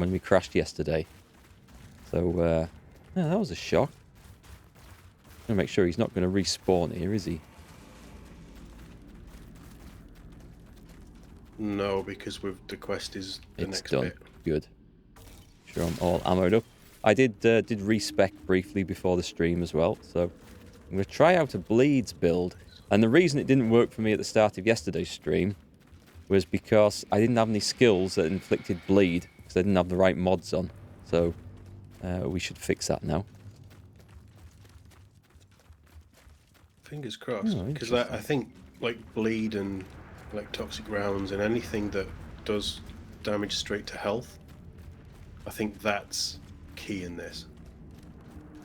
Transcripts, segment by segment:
when we crashed yesterday. So, yeah, that was a shock. I'm going to make sure he's not going to respawn here, is he? No, because the quest is the next done. bit. Good. Sure, I'm all ammoed up. I did respec briefly before the stream as well, so I'm going to try out a bleeds build. And the reason it didn't work for me at the start of yesterday's stream was because I didn't have any skills that inflicted bleed, because I didn't have the right mods on. So we should fix that now. Fingers crossed, because I think like bleed and like toxic rounds and anything that does damage straight to health, I think that's key in this.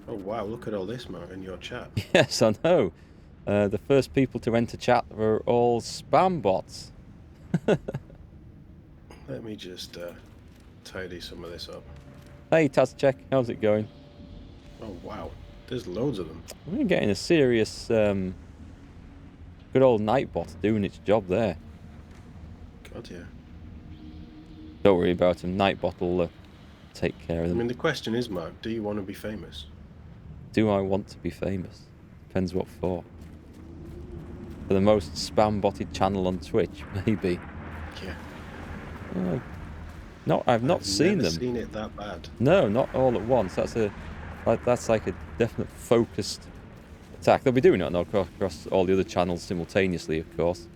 Oh wow, look at all this, Mark, in your chat. Yes, I know. The first people to enter chat were all spam bots. Let me just tidy some of this up. Hey, Tazcheck, how's it going? Oh wow, there's loads of them. We're getting a serious, good old Nightbot doing its job there. God, yeah. Don't worry about him. Nightbot will take care of them. I mean, the question is, Mark, do you want to be famous? Do I want to be famous? Depends what for. For the most spam-botted channel on Twitch, maybe. Yeah. No, I've not seen them. Seen it that bad. No, not all at once. That's like a definite focused attack. They'll be doing it across all the other channels simultaneously, of course.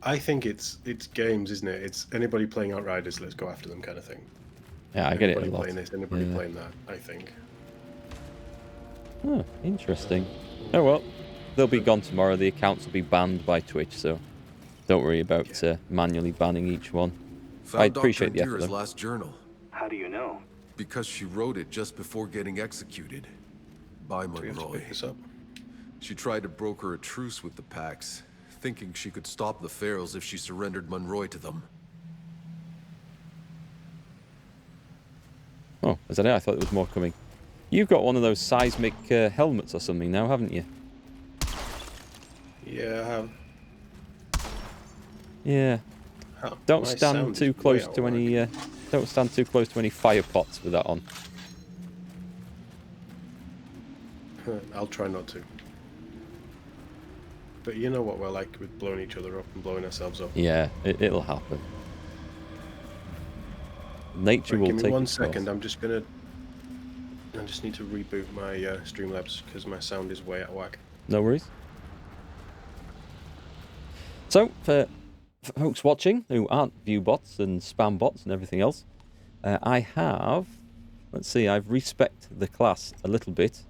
I think it's games, isn't it? It's anybody playing Outriders, let's go after them kind of thing. Yeah, I get it a lot. Anybody playing this, anybody playing that, I think. Oh, interesting. Oh well, they'll be gone tomorrow. The accounts will be banned by Twitch, so don't worry about manually banning each one. I appreciate the effort, though. last journal. How do you know? Because she wrote it just before getting executed by Do we have to Monroy. pick this up? She tried to broker a truce with the Pax, thinking she could stop the Ferals if she surrendered Monroy to them. Oh, is that it? I thought there was more coming. You've got one of those seismic helmets or something now, haven't you? Yeah, I have. Yeah. Oh, Don't my stand sound too is close way to out of any. whack. Don't stand too close to any fire pots with that on. I'll try not to. But you know what we're like with blowing each other up and blowing ourselves up. Yeah, it'll happen. Nature Right, will give me take one its course. second. I just need to reboot my Streamlabs because my sound is way out of whack. No worries. So, for folks watching who aren't view bots and spam bots and everything else, I have, let's see, I've respec'd the class a little bit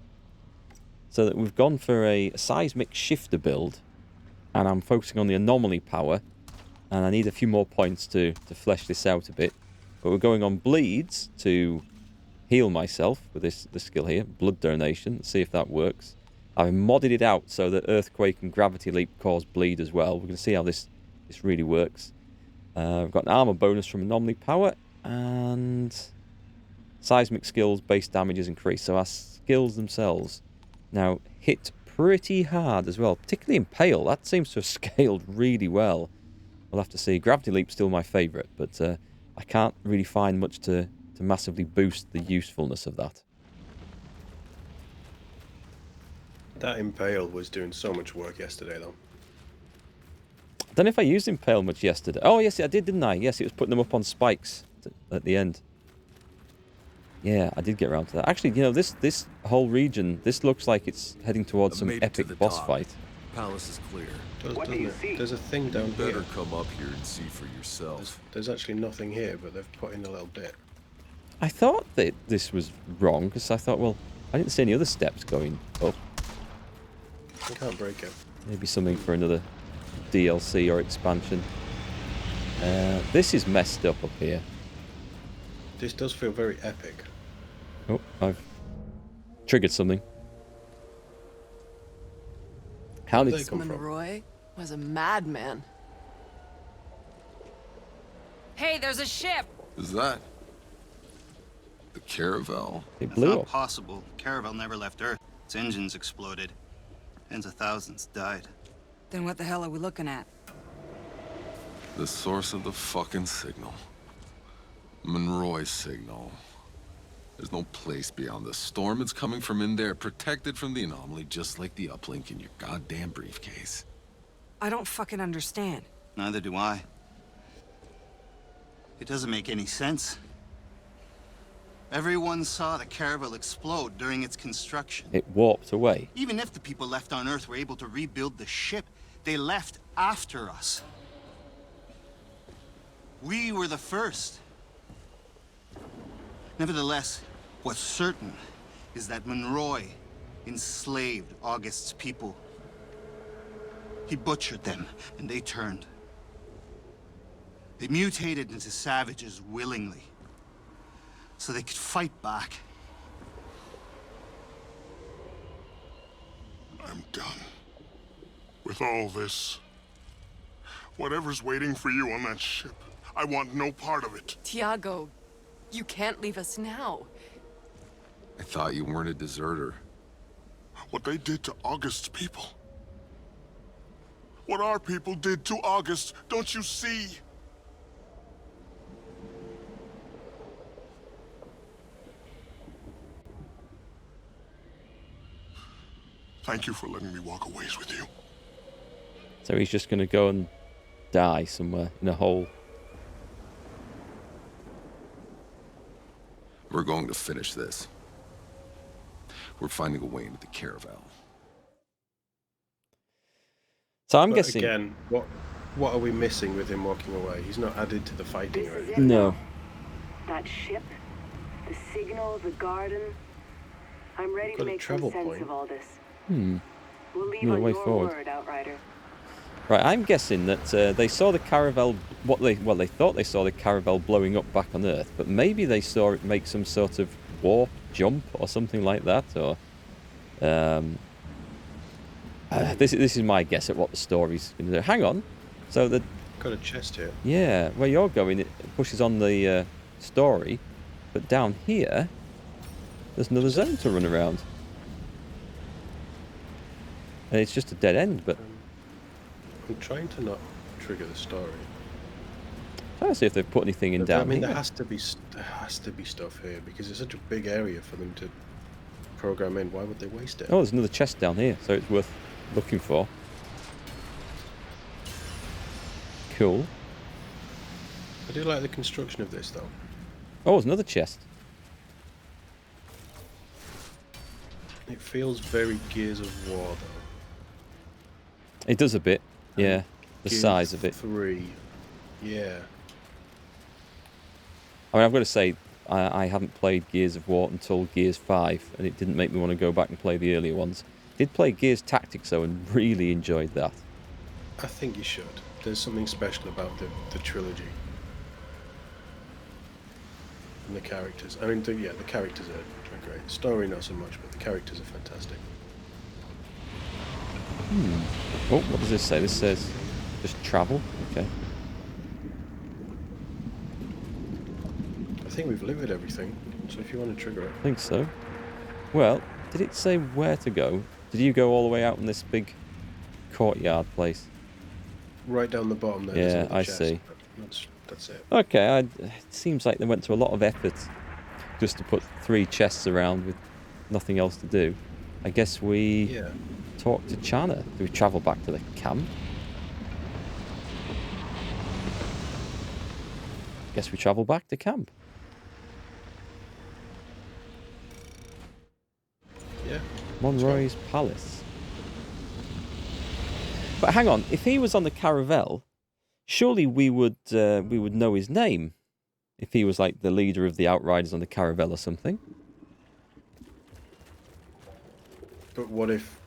so that we've gone for a seismic shifter build, and I'm focusing on the anomaly power, and I need a few more points to flesh this out a bit. But we're going on bleeds to heal myself with this skill here, blood donation. Let's see if that works. I've modded it out so that earthquake and gravity leap cause bleed as well. We're going to see how this really works. We've got an armor bonus from anomaly power, and seismic skills base damage is increased. So our skills themselves now hit pretty hard as well, particularly Impale. That seems to have scaled really well. We'll have to see. Gravity leap's still my favourite, but I can't really find much to massively boost the usefulness of that. That Impale was doing so much work yesterday, though. I don't know if I used Impale much yesterday. Oh, yes, I did, didn't I? Yes, it was putting them up on spikes at the end. Yeah, I did get around to that. Actually, you know, this whole region, this looks like it's heading towards some epic boss fight. Palace is clear. What do you see? There's a thing down You better here. come up here and see for yourself. There's actually nothing here, but they've put in a little bit. I thought that this was wrong, because I thought, well, I didn't see any other steps going up. I can't break it. Maybe something for another DLC or expansion. This is messed up here. This does feel very epic. Oh, I've triggered something. How did Where'd they come from? Monroy was a madman. Hey, there's a ship! Is that the Caravel? it It's blew not up? possible. Caravel never left Earth. Its engines exploded. Tens of thousands died. Then what the hell are we looking at? The source of the fucking signal. Monroy's signal. There's no place beyond the storm. It's coming from in there, protected from the anomaly, just like the uplink in your goddamn briefcase. I don't fucking understand. Neither do I. It doesn't make any sense. Everyone saw the caravel explode during its construction. It warped away. Even if the people left on Earth were able to rebuild the ship, they left after us. We were the first. Nevertheless, what's certain is that Monroy enslaved August's people. He butchered them, and they turned. They mutated into savages willingly, so they could fight back. I'm done with all this. Whatever's waiting for you on that ship, I want no part of it. Tiago, you can't leave us now. I thought you weren't a deserter. What they did to August's people. What our people did to August, don't you see? Thank you for letting me walk a ways with you. So he's just going to go and die somewhere in a hole. We're going to finish this. We're finding a way into the caravel. So I'm But guessing... again, what are we missing with him walking away? He's not added to the fighting or anything. No. That ship, the signal, the garden. I'm ready Got to a make some travel sense point. of all this. Hmm. We'll leave No on way your forward. word, Outrider. Right, I'm guessing that they saw the caravel... They thought they saw the caravel blowing up back on Earth, but maybe they saw it make some sort of warp jump or something like that, or... this is my guess at what the story's going to do. Hang on. So the... Got a chest here. Yeah, where you're going, it pushes on the story, but down here, there's another zone to run around. And it's just a dead end, but... I'm trying to not trigger the story. Trying to see if they've put anything in But, down I mean, here. there has to be stuff here because it's such a big area for them to program in. Why would they waste it? Oh, there's another chest down here, so it's worth looking for. Cool. I do like the construction of this, though. Oh, there's another chest. It feels very Gears of War, though. It does a bit, yeah. The Gears size of it. 3. Yeah. I mean, I've got to say, I haven't played Gears of War until Gears 5, and it didn't make me want to go back and play the earlier ones. Did play Gears Tactics, though, and really enjoyed that. I think you should. There's something special about the trilogy. And the characters. I mean, the characters are great. Story not so much, but the characters are fantastic. Oh, what does this say? This says just travel. Okay. I think we've looted everything, so if you want to trigger it. I think so. Well, did it say where to go? Did you go all the way out in this big courtyard place? Right down the bottom there. Yeah, there's another I chest. see. That's it. Okay, it seems like they went to a lot of effort just to put 3 chests around with nothing else to do. I guess we talk to Chana. Do we travel back to the camp? Guess we travel back to camp. Yeah. Monroy's Palace. But hang on, if he was on the caravel, surely we would know his name. If he was like the leader of the Outriders on the caravel or something. But what if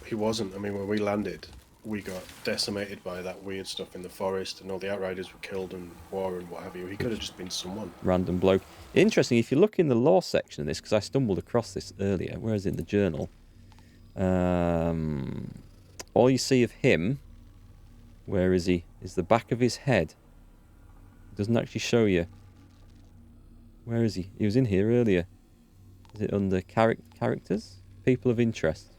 he wasn't? I mean, when we landed, we got decimated by that weird stuff in the forest, and all the Outriders were killed in war and what have you. He could have just been someone. Random bloke. Interesting, if you look in the lore section of this, because I stumbled across this earlier, where is it in the journal? All you see of him, where is he? Is the back of his head. It doesn't actually show you. Where is he? He was in here earlier. Is it under characters? People of interest.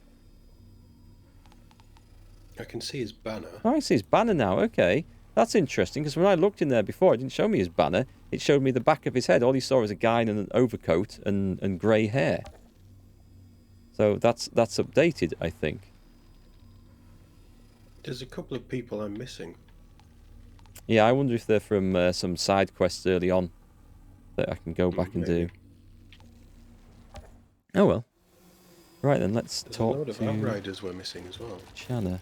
I can see his banner. Oh, I see his banner now. Okay. That's interesting, because when I looked in there before, it didn't show me his banner. It showed me the back of his head. All you saw was a guy in an overcoat and grey hair. So that's updated, I think. There's a couple of people I'm missing. Yeah, I wonder if they're from some side quests early on that I can go back and do. Oh well. Right then, let's talk a load of Outriders we're missing as well. Channa.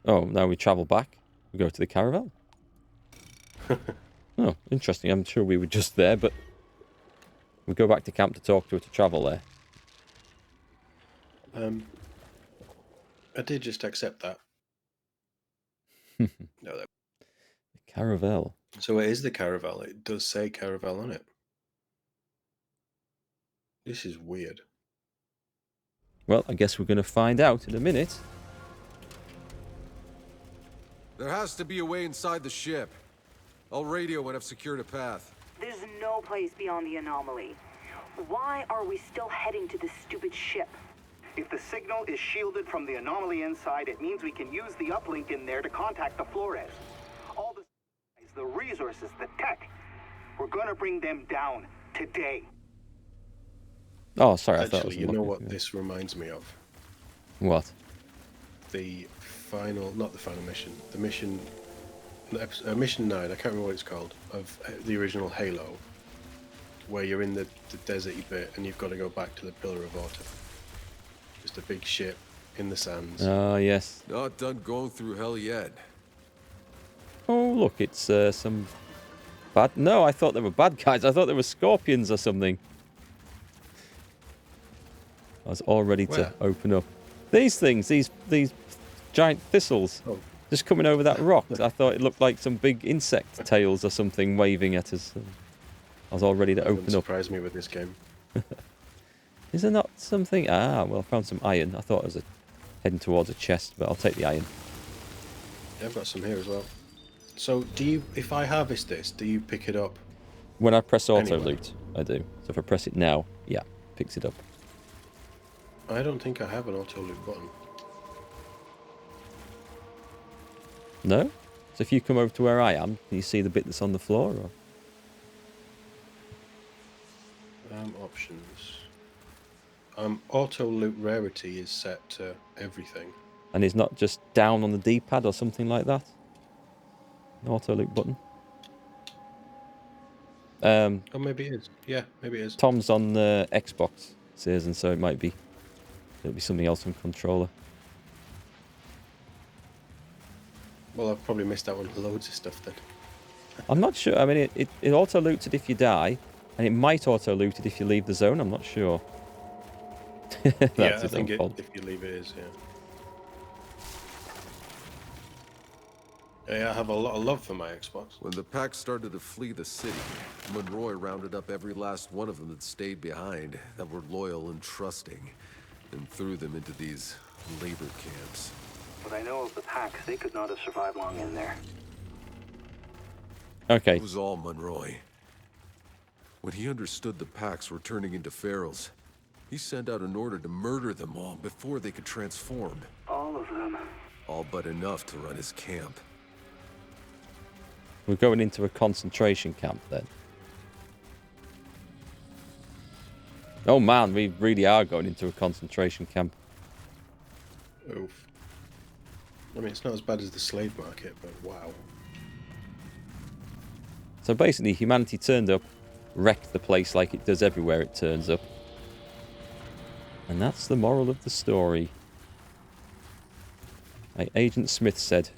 Oh, now we travel back. We go to the caravel. Oh, interesting. I'm sure we were just there, but we go back to camp to talk to her to travel there. I did just accept that. No, The caravel. So it is the caravel. It does say caravel on it. This is weird. Well, I guess we're going to find out in a minute. There has to be a way inside the ship. I'll radio when I've secured a path. There's no place beyond the anomaly. Why are we still heading to this stupid ship? If the signal is shielded from the anomaly inside, it means we can use the uplink in there to contact the Flores. All the resources, the tech. We're gonna bring them down today. Oh, sorry. Actually, you know what this reminds me of? What? The final, not the final mission. The mission, mission 9. I can't remember what it's called. Of the original Halo, where you're in the deserty bit and you've got to go back to the Pillar of Autumn. Just a big ship in the sands. Oh, yes. Not done going through hell yet. Oh, look, it's some bad... No, I thought they were bad guys. I thought they were scorpions or something. I was all ready to open up. These things, these giant thistles, just coming over that rock. I thought it looked like some big insect tails or something waving at us. I was all ready to open up. Surprise me with this game. Is there not something? Ah, well, I found some iron. I thought it was heading towards a chest, but I'll take the iron. Yeah, I've got some here as well. So, do you? If I harvest this, do you pick it up? When I press auto loot, I do. So if I press it now, yeah, picks it up. I don't think I have an auto loot button. No? So if you come over to where I am, can you see the bit that's on the floor? Or? Options. Auto loot rarity is set to everything. And it's not just down on the D-pad or something like that? An auto loot button? Oh, maybe it is. Yeah, maybe it is. Tom's on the Xbox, it says, and so it might be. It'll be something else on controller. Well, I've probably missed out on loads of stuff then. I'm not sure. I mean, it auto loots it if you die, and it might auto loot it if you leave the zone. I'm not sure. That's yeah, I its think own fault. if you leave it is, yeah. Yeah, I have a lot of love for my Xbox. When the pack started to flee the city, Monroy rounded up every last one of them that stayed behind, that were loyal and trusting, and threw them into these labor camps. But I know of the packs, they could not have survived long in there. Okay. It was all Monroy. When he understood the packs were turning into ferals, he sent out an order to murder them all before they could transform. All of them. All but enough to run his camp. We're going into a concentration camp then. Oh man, we really are going into a concentration camp. Oof. I mean, it's not as bad as the slave market, but wow. So basically, humanity turned up, wrecked the place like it does everywhere it turns up. And that's the moral of the story. Like Agent Smith said,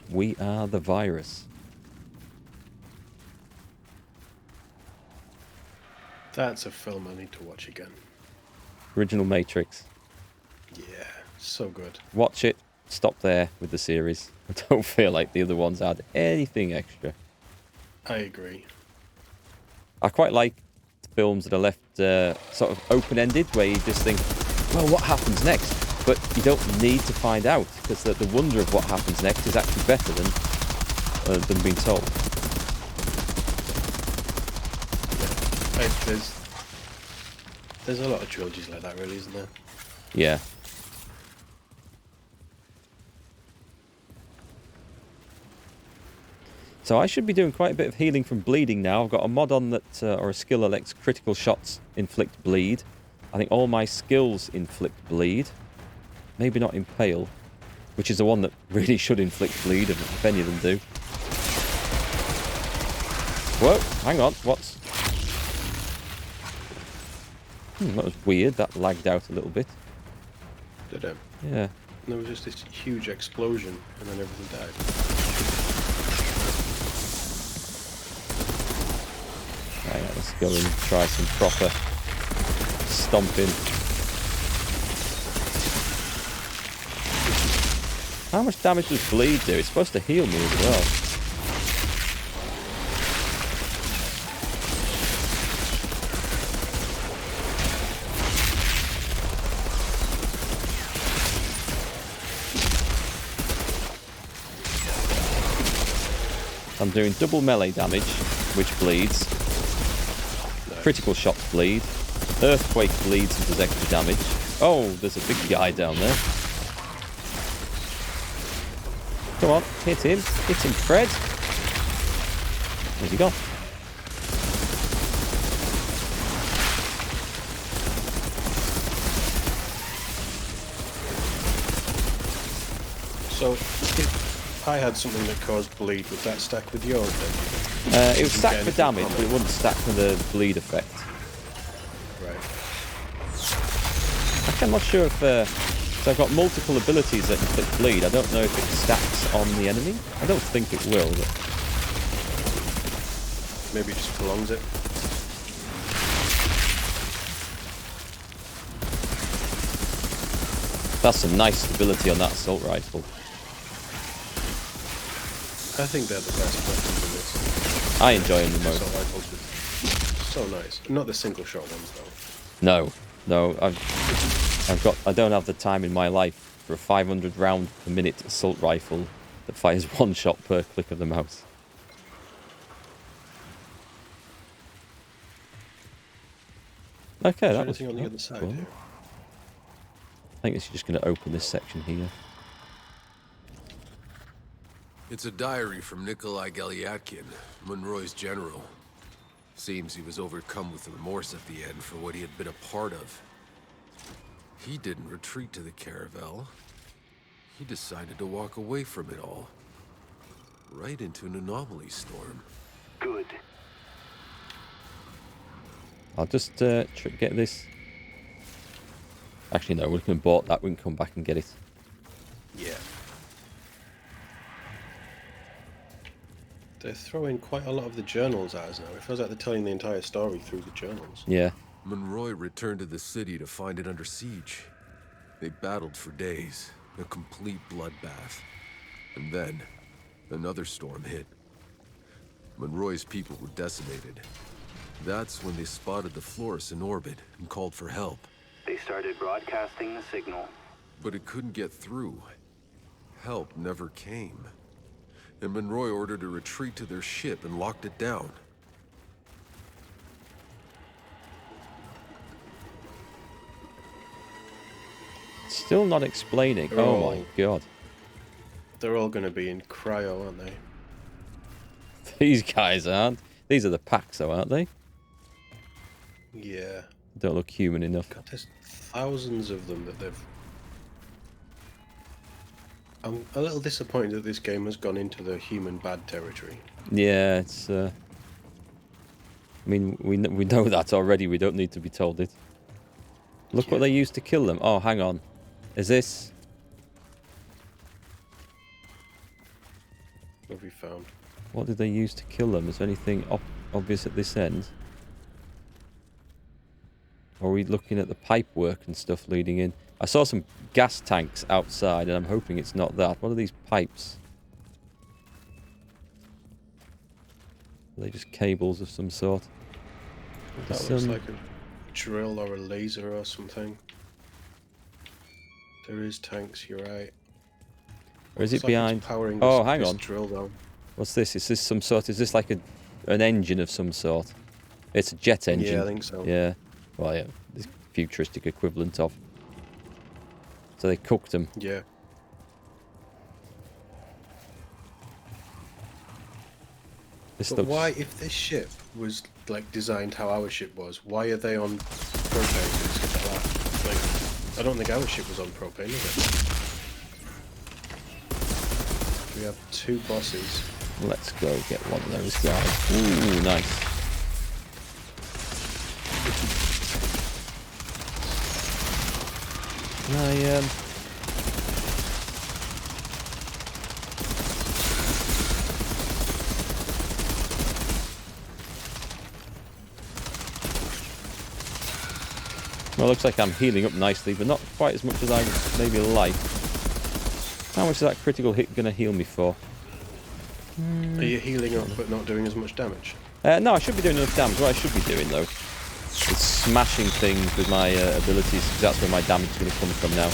we are the virus. That's a film I need to watch again. Original Matrix. Yeah, so good. Watch it, stop there with the series. I don't feel like the other ones add anything extra. I agree. I quite like films that are left sort of open-ended, where you just think, well, what happens next? But you don't need to find out, because the wonder of what happens next is actually better than being told. There's a lot of trilogies like that, really, isn't there? Yeah. So I should be doing quite a bit of healing from bleeding now. I've got a mod on that, or a skill that lets critical shots inflict bleed. I think all my skills inflict bleed. Maybe not impale, which is the one that really should inflict bleed, if any of them do. Whoa, hang on, what's... that was weird, that lagged out a little bit. Did it? Yeah. There was just this huge explosion, and then everything died. Right, let's go and try some proper stomping. How much damage does bleed do? It's supposed to heal me as well. I'm doing double melee damage, which bleeds. Critical shots bleed. Earthquake bleeds and does extra damage. Oh, there's a big guy down there. Come on, hit him. Hit him, Fred. Where's he gone? So, if I had something that caused bleed, would that stack with yours then? It would stack for damage, but it wouldn't stack for the bleed effect. Right. I'm not sure if... so I've got multiple abilities that inflict bleed. I don't know if it stacks on the enemy. I don't think it will, but... maybe it just prolongs it. That's some nice stability on that assault rifle. I think they're the best weapons in this. I enjoy them the most. Assault rifles are so nice. Not the single shot ones though. No, I don't have the time in my life for a 500 round per minute assault rifle that fires one shot per click of the mouse. Okay, that was on the other side cool. here. I think it's just going to open this section here. It's a diary from Nikolai Galyatkin, Monroy's general. Seems he was overcome with remorse at the end for what he had been a part of. He didn't retreat to the Caravel. He decided to walk away from it all. Right into an anomaly storm. Good. I'll just get this. Actually, no, we can bought that. We can come back and get it. Yeah. They're throwing quite a lot of the journals at us now. It feels like they're telling the entire story through the journals. Yeah. Monroy returned to the city to find it under siege. They battled for days, a complete bloodbath. And then, another storm hit. Monroy's people were decimated. That's when they spotted the Flores in orbit and called for help. They started broadcasting the signal. But it couldn't get through. Help never came. And Monroy ordered a retreat to their ship and locked it down. Still not explaining. Oh my god. They're all going to be in cryo, aren't they? These guys aren't. These are the packs, though, aren't they? Yeah. Don't look human enough. God, there's thousands of them that they've... I'm a little disappointed that this game has gone into the human bad territory. Yeah, it's... I mean, we know that already. We don't need to be told it. Look what they used to kill them. Oh, hang on. Is this... What have we found? What did they use to kill them? Is there anything obvious at this end? Or are we looking at the pipe work and stuff leading in? I saw some gas tanks outside, and I'm hoping it's not that. What are these pipes? Are they just cables of some sort? That looks like a drill or a laser or something. There is tanks, you're right. Or is it Looks like it's behind? powering Oh, this- hang this on. drill down. What's this? Is this some sort? Is this like an engine of some sort? It's a jet engine. Yeah, I think so. Yeah. Well, yeah. This futuristic equivalent of. So they cooked them. Yeah. This But looks... why, if this ship was like designed how our ship was, why are they on propane and stuff like that? Like, I don't think our ship was on propane, is it? We have 2 bosses. Let's go get one of those guys. Ooh, nice. Well, it looks like I'm healing up nicely, but not quite as much as I would maybe like. How much is that critical hit going to heal me for? Are you healing up but not doing as much damage? No, I should be doing enough damage. What I should be doing, though, is smashing things with my abilities, because that's where my damage is going to come from now.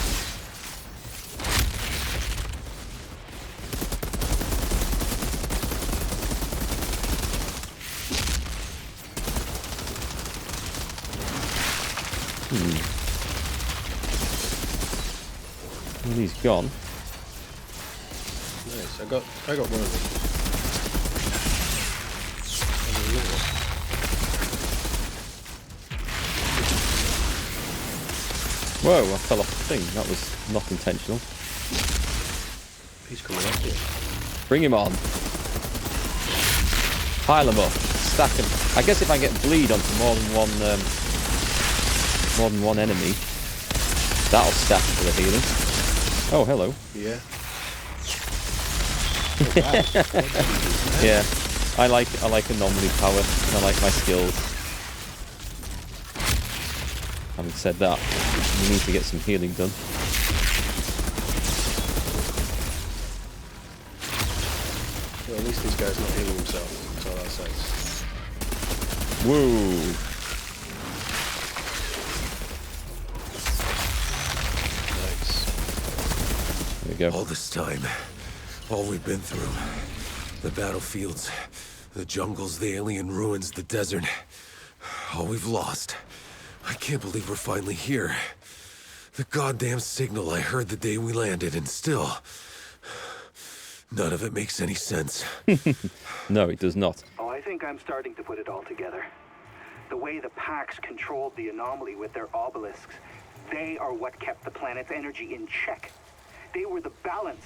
Well, he's gone. Nice. I got one of them. Whoa, I fell off the thing. That was not intentional. He's coming after you. Bring him on. Pile him up. Stack him. I guess if I get bleed onto more than one enemy, that'll stack for the healing. Oh, hello. Yeah. Yeah. I like anomaly power, and I like my skills. Having said that, we need to get some healing done. Well, at least this guy's not healing himself. That's all that says. Whoa. Nice. There we go. All this time, all we've been through. The battlefields, the jungles, the alien ruins, the desert. All we've lost. I can't believe we're finally here. The goddamn signal I heard the day we landed, and still... none of it makes any sense. No, it does not. Oh, I think I'm starting to put it all together. The way the Pax controlled the anomaly with their obelisks, they are what kept the planet's energy in check. They were the balance.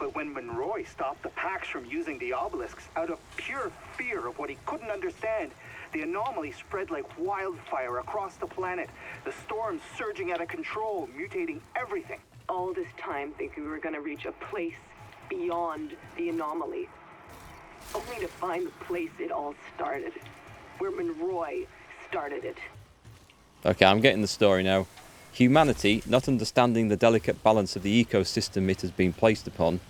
But when Monroy stopped the Pax from using the obelisks out of pure fear of what he couldn't understand, the anomaly spread like wildfire across the planet. The storms surging out of control, mutating everything. All this time thinking we were going to reach a place beyond the anomaly. Only to find the place it all started. Where Monroy started it. Okay, I'm getting the story now. Humanity, not understanding the delicate balance of the ecosystem it has been placed upon,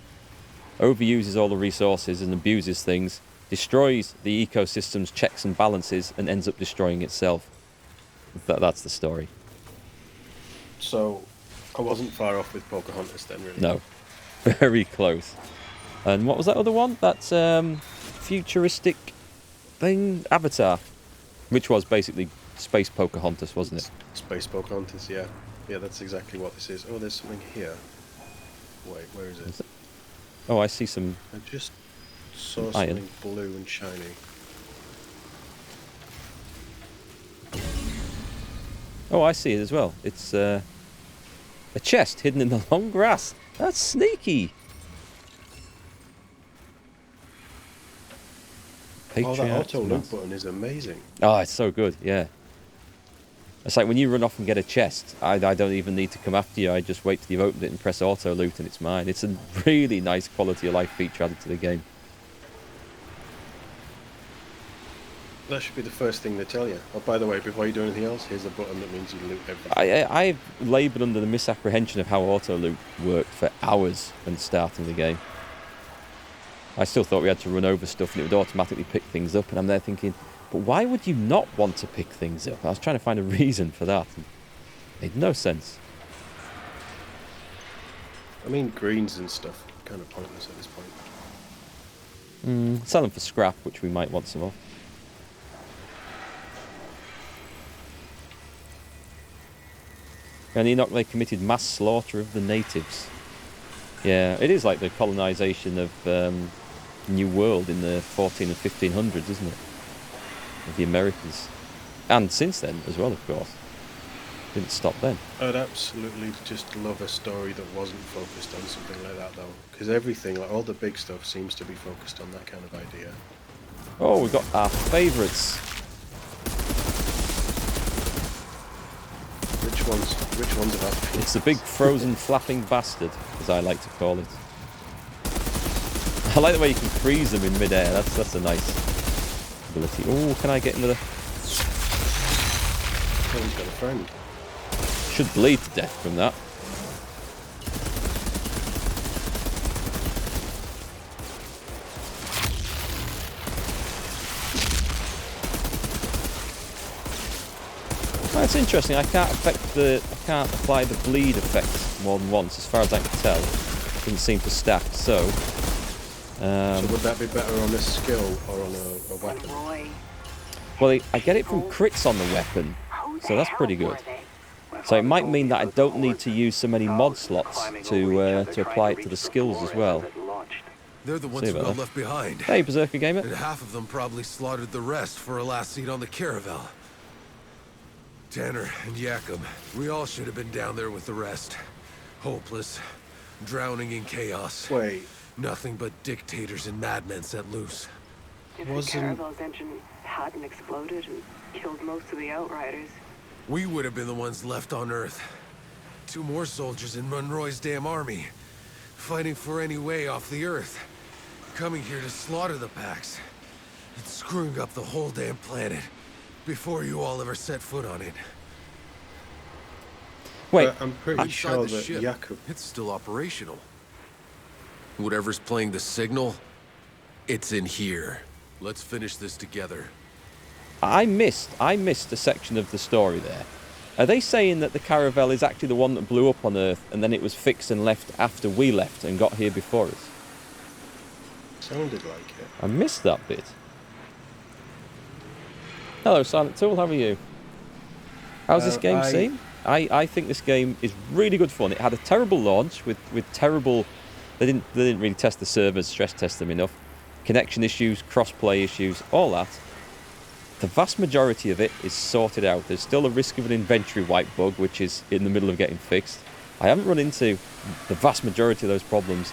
overuses all the resources and abuses things, destroys the ecosystem's checks and balances, and ends up destroying itself. That's the story. So, I wasn't far off with Pocahontas then, really. No. Very close. And what was that other one? That futuristic thing? Avatar. Which was basically Space Pocahontas, wasn't it? Space Pocahontas, yeah. Yeah, that's exactly what this is. Oh, there's something here. Wait, where is it? Oh, I see some... I just saw iron. something blue and shiny. Oh, I see it as well. It's a chest hidden in the long grass. That's sneaky. Oh, that Patriarch's auto loot Mask. button is amazing. Oh, it's so good, yeah. It's like when you run off and get a chest, I don't even need to come after you. I just wait till you've opened it and press auto loot and it's mine. It's a really nice quality of life feature added to the game. That should be the first thing they tell you. Oh, by the way, before you do anything else, here's a button that means you loot everything. I've laboured under the misapprehension of how auto loot worked for hours when starting the game. I still thought we had to run over stuff and it would automatically pick things up, and I'm there thinking, but why would you not want to pick things up? I was trying to find a reason for that. It made no sense. I mean, greens and stuff, kind of pointless at this point. Sell them for scrap, which we might want some of. And Enoch, they committed mass slaughter of the natives. Yeah, it is like the colonisation of new world in the 14 and 1500s, isn't it? Of the Americas. And since then as well, of course. Didn't stop then. I'd absolutely just love a story that wasn't focused on something like that, though. Because everything, like all the big stuff, seems to be focused on that kind of idea. Oh, we got our favourites. Which ones are that? It's the big frozen flapping bastard, as I like to call it. I like the way you can freeze them in mid-air. That's a nice ability. Oh, can I get into the... Oh, he's got a friend. Should bleed to death from that. That's interesting. I can't apply the bleed effect more than once, as far as I can tell. Doesn't seem to stack. So would that be better on a skill or on a weapon? Well, I get it from crits on the weapon, so that's pretty good. So it might mean that I don't need to use so many mod slots to apply it to the skills as well. They're the ones who got left behind. Hey, Berserker Gamer. And half of them probably slaughtered the rest for a last seat on the caravel. Tanner and Yakum, we all should have been down there with the rest. Hopeless, drowning in chaos. Wait. Nothing but dictators and madmen set loose. If the caravel's engine hadn't exploded and killed most of the Outriders, we would have been the ones left on Earth. 2 more soldiers in Monroy's damn army, fighting for any way off the Earth. Coming here to slaughter the packs. And screwing up the whole damn planet before you all ever set foot on it. Wait, I'm pretty sure that ship, Yakum... it's still operational. Whatever's playing the signal, it's in here. Let's finish this together. I missed a section of the story there. Are they saying that the caravel is actually the one that blew up on Earth and then it was fixed and left after we left and got here before us? Sounded like it. I missed that bit. Hello, Silent Tool, how are you? How's this game seem? I think this game is really good fun. It had a terrible launch with terrible... They didn't really test the servers, stress test them enough. Connection issues, cross-play issues, all that. The vast majority of it is sorted out. There's still a risk of an inventory wipe bug, which is in the middle of getting fixed. I haven't run into the vast majority of those problems.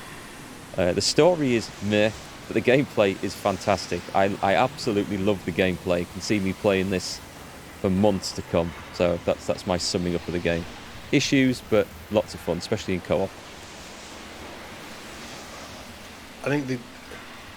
The story is meh, but the gameplay is fantastic. I absolutely love the gameplay. You can see me playing this for months to come. So that's my summing up of the game. Issues, but lots of fun, especially in co-op. I think